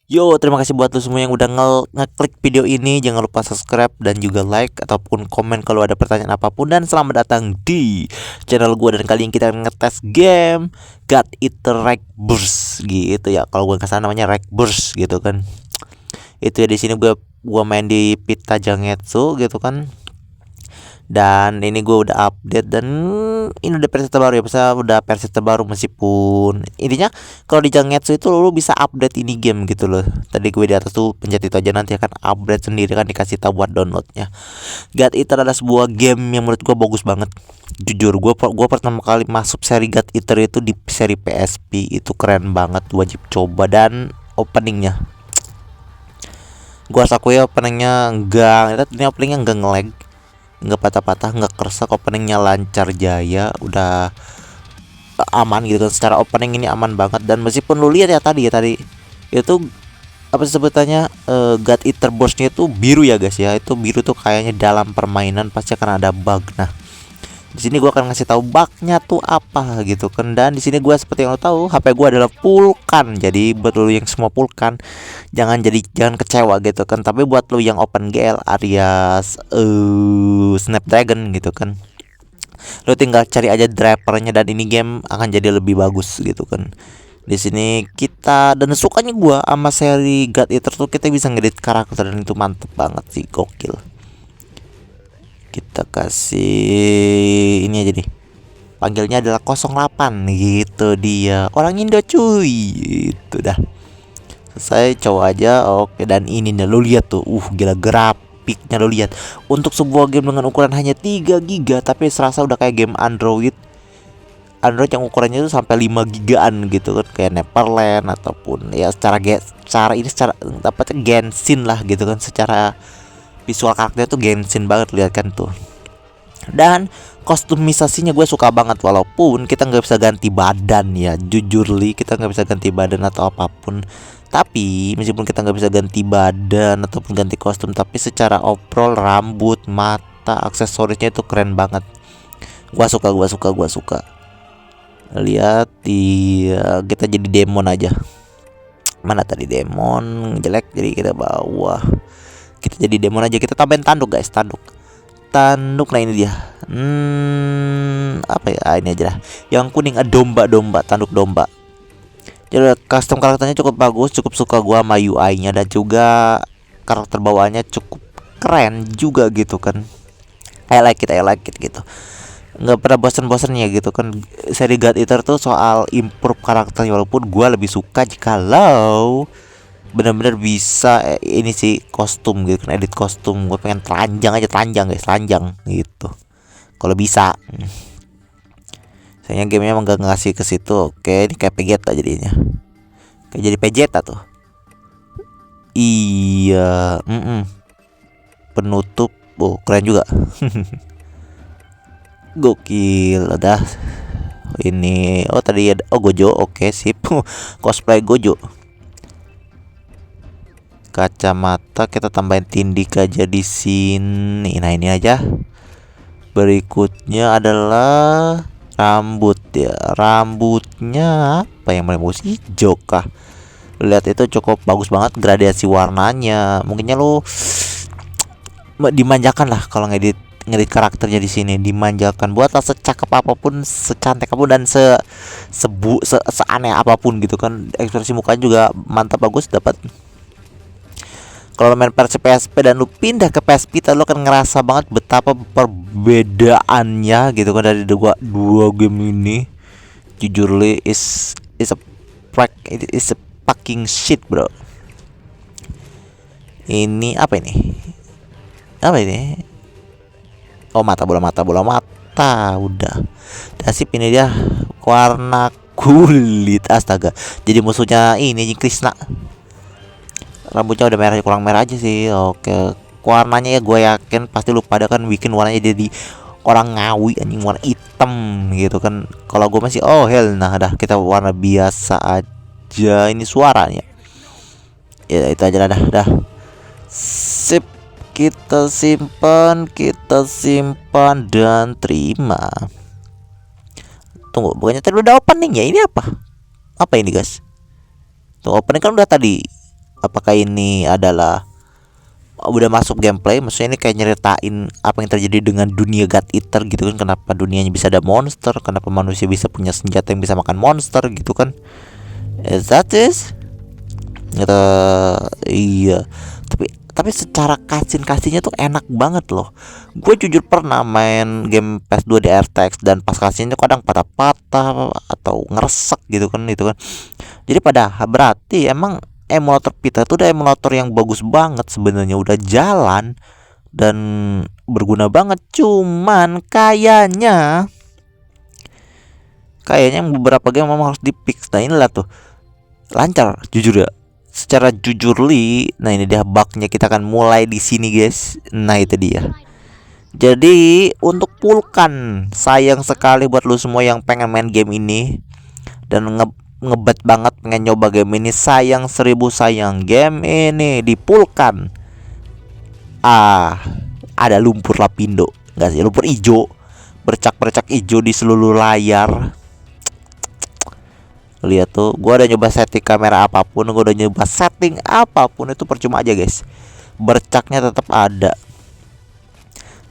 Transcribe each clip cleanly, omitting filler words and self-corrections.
Yo, terima kasih buat lo semua yang udah ngeklik video ini. Jangan lupa subscribe dan juga like ataupun komen kalau ada pertanyaan apapun. Dan selamat datang di channel gue. Dan kali ini kita akan ngetes game God Eater Burst gitu ya. Kalau gue kesana namanya Burst gitu kan. Itu ya, di sini gue main di Pita Jangetsu gitu kan. Dan ini gue udah update dan ini udah versi terbaru ya, bisa udah versi terbaru meskipun intinya kalau di Jangetsu itu lu bisa update ini game gitu loh. Tadi gue di atas tuh pencet itu aja, nanti akan update sendiri kan, dikasih tahu buat downloadnya. God Eater adalah sebuah game yang menurut gue bagus banget. Jujur gue pertama kali masuk seri God Eater itu di seri PSP, itu keren banget, wajib coba. Dan openingnya gue harus akui, openingnya enggak nge-lag, nggak patah-patah, nggak kerusak, openingnya lancar jaya, udah aman gitu kan. Secara opening ini aman banget. Dan meskipun lu lihat ya tadi itu apa sih sebutannya, God Eater bossnya itu biru ya guys ya. Itu biru tuh kayaknya dalam permainan pasti akan ada bug. Nah, di sini gua akan ngasih tahu bugnya tuh apa gitu kan. Dan di sini gua, seperti yang lo tahu, HP gua adalah Vulkan. Jadi buat lo yang semua Vulkan, jangan kecewa gitu kan. Tapi buat lo yang OpenGL alias Snapdragon gitu kan, lo tinggal cari aja drivernya dan ini game akan jadi lebih bagus gitu kan. Di sini kita, dan sukanya gua sama seri God Eater tuh, kita bisa ngedit karakter dan itu mantep banget sih, gokil. Kita kasih ini aja nih, panggilnya adalah 08 gitu, dia orang Indo cuy. Itu dah selesai, coba aja. Oke, dan ini nih lo lihat tuh, gila grafiknya, lo lihat. Untuk sebuah game dengan ukuran hanya 3 giga tapi serasa udah kayak game Android yang ukurannya itu sampai 5 gigaan gitu kan, kayak Neverland ataupun ya secara dapatnya Genshin lah gitu kan. Secara visual karakter tuh Genshin banget, lihat kan tuh. Dan kostumisasinya gue suka banget, walaupun kita nggak bisa ganti badan ya, jujur li, kita nggak bisa ganti badan atau apapun. Tapi meskipun kita nggak bisa ganti badan ataupun ganti kostum, tapi secara overall rambut, mata, aksesorisnya itu keren banget. Gua suka. Lihat kita jadi demon aja. Mana tadi demon jelek, jadi kita bawah. Kita jadi demon aja, kita tambahin tanduk guys, tanduk. Nah ini dia. Apa ya? Ini aja lah. Yang kuning, domba, tanduk domba. Jadi custom karakternya cukup bagus, cukup suka gua sama UI-nya, dan juga karakter bawaannya cukup keren juga gitu kan. I like it gitu. Nggak pernah bosan-bosannya gitu kan. Seri God Eater tuh soal improve karakternya, walaupun gue lebih suka jikalau benar-benar bisa ini sih, kostum gitu kan, edit kostum. Gue pengen telanjang guys, telanjang gitu kalau bisa. Sayangnya gamenya emang gak ngasih ke situ. Oke, ini kayak Vegeta jadinya, kayak jadi Vegeta tuh. Iya, penutup, keren juga. Gokil. Udah ini, tadi ada Gojo. Oke, sip. Cosplay Gojo. Kacamata kita tambahin tindik aja di sini. Nah, ini aja. Berikutnya adalah rambut ya. Rambutnya apa yang paling bagus? Hijau kah? Lihat, itu cukup bagus banget gradasi warnanya. Mungkinnya lo dimanjakan lah kalau ngedit karakternya di sini, dimanjakan. Buatlah secakep apapun, secantik apapun, dan seaneh apapun gitu kan. Ekspresi mukanya juga mantap, bagus. Dapat kalau main versi PSP dan lu pindah ke PSP, lu akan ngerasa banget betapa perbedaannya gitu kan dari dua game ini. Jujur li, is a fucking shit bro. Ini apa ini? Bola mata. Udah dasip. Ini dia warna kulit, astaga. Jadi musuhnya ini Krishna. Rambutnya udah merah, kurang merah aja sih. Oke, warnanya ya gue yakin pasti lu pada kan bikin warnanya jadi orang ngawi, anjing, warna hitam gitu kan. Kalau gue masih hell, nah dah kita warna biasa aja. Ini suaranya ya itu aja dah. Sip, kita simpan dan terima. Tunggu, bukannya tadi udah opening ya? Ini apa ini guys? Tuh, opening kan udah tadi. apakah ini adalah udah masuk gameplay, maksudnya ini kayak nyeritain apa yang terjadi dengan dunia God Eater gitu kan, kenapa dunianya bisa ada monster, kenapa manusia bisa punya senjata yang bisa makan monster gitu kan. That is gitu. Iya, tapi secara cutscene-nya tuh enak banget loh. Gue jujur pernah main game PS2 di RTX, dan pas cutscene kadang patah-patah atau ngeresek gitu kan, itu kan. Jadi pada berarti emang emulator Vita tuh udah emulator yang bagus banget sebenarnya, udah jalan dan berguna banget. Cuman kayaknya beberapa game memang harus di-fix. Nah inilah tuh lancar jujur ya, secara jujurly. Nah ini dia bugnya, kita akan mulai di sini guys. Nah itu dia. Jadi untuk pulkan, sayang sekali buat lu semua yang pengen main game ini dan ngebet banget pengen nyoba game ini. Sayang, seribu sayang, game ini dipulkan. Ada lumpur lapindo, enggak sih, lumpur hijau, bercak-bercak hijau di seluruh layar. Lihat tuh, gua udah nyoba setting kamera apapun, gua udah nyoba setting apapun, itu percuma aja guys, bercaknya tetap ada.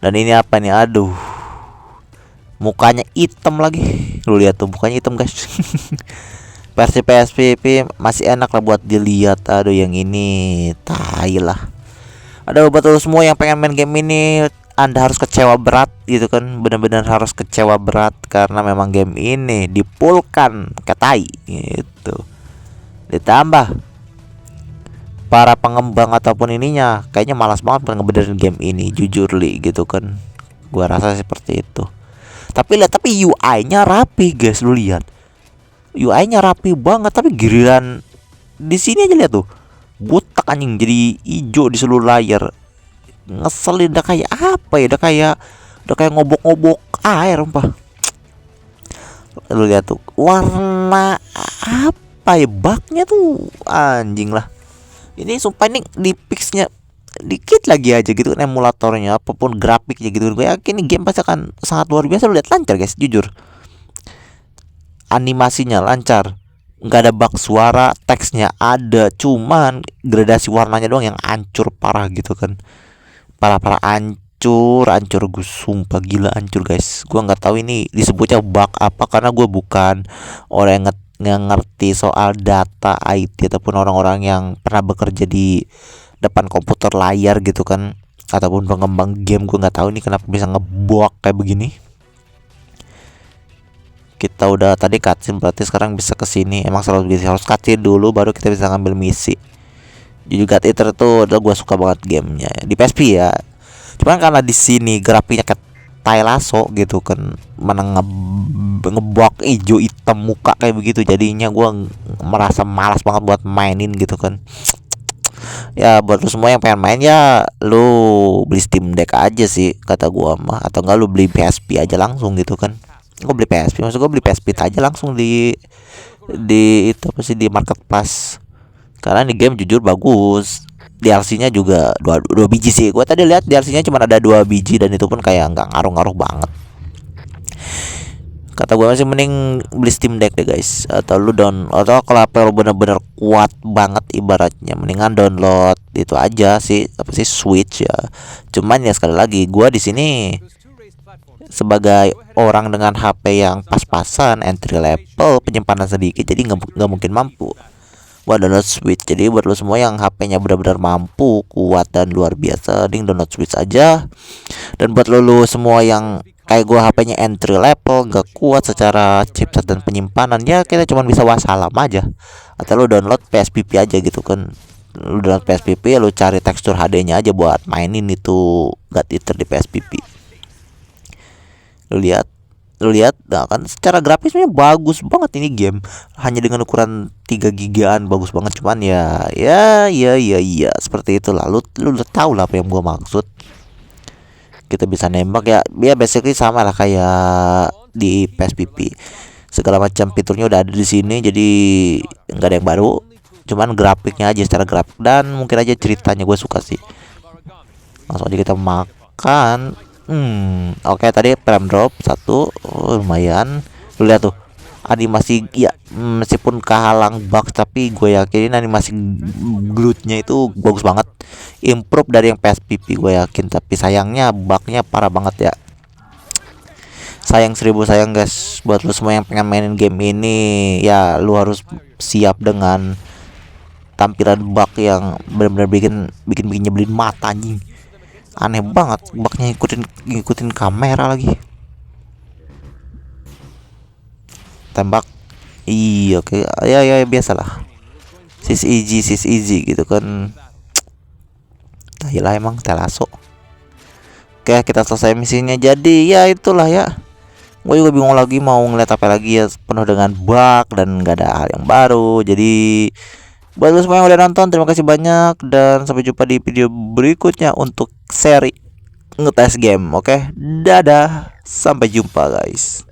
Dan ini apa nih, aduh, mukanya hitam lagi. Lu lihat tuh, mukanya hitam guys. Versi PSPP masih enak lah buat dilihat. Aduh yang ini tai lah. Ada betul semua yang pengen main game ini, Anda harus kecewa berat gitu kan, benar-benar harus kecewa berat karena memang game ini dipulkan ke tai gitu. Ditambah para pengembang ataupun ininya kayaknya malas banget ngebenerin game ini, jujur li gitu kan. Gua rasa seperti itu. Tapi UI-nya rapi guys, lu lihat. UI-nya rapi banget, tapi giliran di sini aja lihat tuh. Butak anjing, jadi hijau di seluruh layar. Ngeselin, udah kayak apa ya? Udah kayak ngobok-ngobok air, umpah. Lu lihat tuh, warna apa ya, bugnya tuh anjing lah. Ini sumpah ini di fixnya dikit lagi aja gitu kan, emulatornya apapun grafiknya gitu. Gue yakin ini game pasti akan sangat luar biasa. Lu lihat lancar guys, jujur. Animasinya lancar, nggak ada bug suara, teksnya ada, cuman gradasi warnanya doang yang hancur parah gitu kan. Parah hancur gue sumpah, gila hancur guys. Gua nggak tahu ini disebutnya bug apa, karena gue bukan orang yang ngerti soal data IT ataupun orang-orang yang pernah bekerja di depan komputer layar gitu kan, ataupun pengembang game. Gue nggak tahu ini kenapa bisa ngebug kayak begini. Kita udah tadi cutscene, berarti sekarang bisa ke sini. Emang selalu harus cutscene dulu baru kita bisa ngambil misi. Jadi God Eater tuh udah gue suka banget gamenya di PSP ya. Cuman karena di sini grafiknya kayak tai lasso gitu kan, mana ngebug hijau hitam muka kayak begitu, jadinya gue merasa malas banget buat mainin gitu kan. Ya buat lu semua yang pengen main ya lu beli Steam Deck aja sih kata gua mah, atau enggak lu beli PSP aja langsung gitu kan. Gue beli PSP, maksud gue beli PSP aja langsung di itu apa sih, di marketplace. Karena ini game jujur bagus. DLC-nya juga dua biji sih. Gue tadi lihat DLC-nya cuma ada 2 biji, dan itu pun kayak nggak ngaruh-ngaruh banget. Kata gue masih mending beli Steam Deck deh guys, atau lu atau kalau HP lu bener-bener kuat banget ibaratnya, mendingan download itu aja sih, apa sih, Switch ya. Cuman ya sekali lagi gue di sini sebagai orang dengan HP yang pas-pasan, entry level, penyimpanan sedikit, jadi nggak mungkin mampu buat download Switch. Jadi buat lo semua yang HP-nya benar-benar mampu, kuat dan luar biasa, ding download Switch aja. Dan buat lo semua yang kayak gua HP-nya entry level, nggak kuat secara chipset dan penyimpanan, ya kita cuma bisa wassalam aja. Atau lo download PSPP aja gitu kan. Lo download PSPP, lo cari tekstur HD-nya aja buat mainin itu God Eater di PSPP. Lu lihat, nah kan secara grafisnya bagus banget ini game, hanya dengan ukuran 3 gigaan bagus banget. Cuman ya seperti itu lah. Lu udah tahu lah apa yang gua maksud. Kita bisa nembak ya basically sama lah kayak di PSPP. Segala macam fiturnya udah ada di sini, jadi nggak ada yang baru. Cuman grafiknya aja, secara grafik dan mungkin aja ceritanya gue suka sih. Langsung aja kita makan. Oke, tadi frame drop 1, lumayan. Lu lihat tuh, animasi ya, meskipun kehalang bug tapi gue yakinin animasi glutnya itu bagus banget, improve dari yang PSPP gue yakin. Tapi sayangnya bugnya parah banget ya. Sayang, seribu sayang guys, buat lu semua yang pengen mainin game ini ya, lu harus siap dengan tampilan bug yang benar-benar bikin nyebelin mata anjing. Aneh banget bugnya, ngikutin kamera lagi. Tembak, iya oke, ya ya biasalah, sis easy gitu kan. Gila emang telaso. Oke, kita selesai misinya. Jadi ya itulah ya, gue juga bingung lagi mau ngeliat apa lagi ya, penuh dengan bug dan nggak ada hal yang baru. Jadi buat lo semua yang udah nonton, terima kasih banyak dan sampai jumpa di video berikutnya untuk seri ngetes game. Oke, dadah, sampai jumpa guys.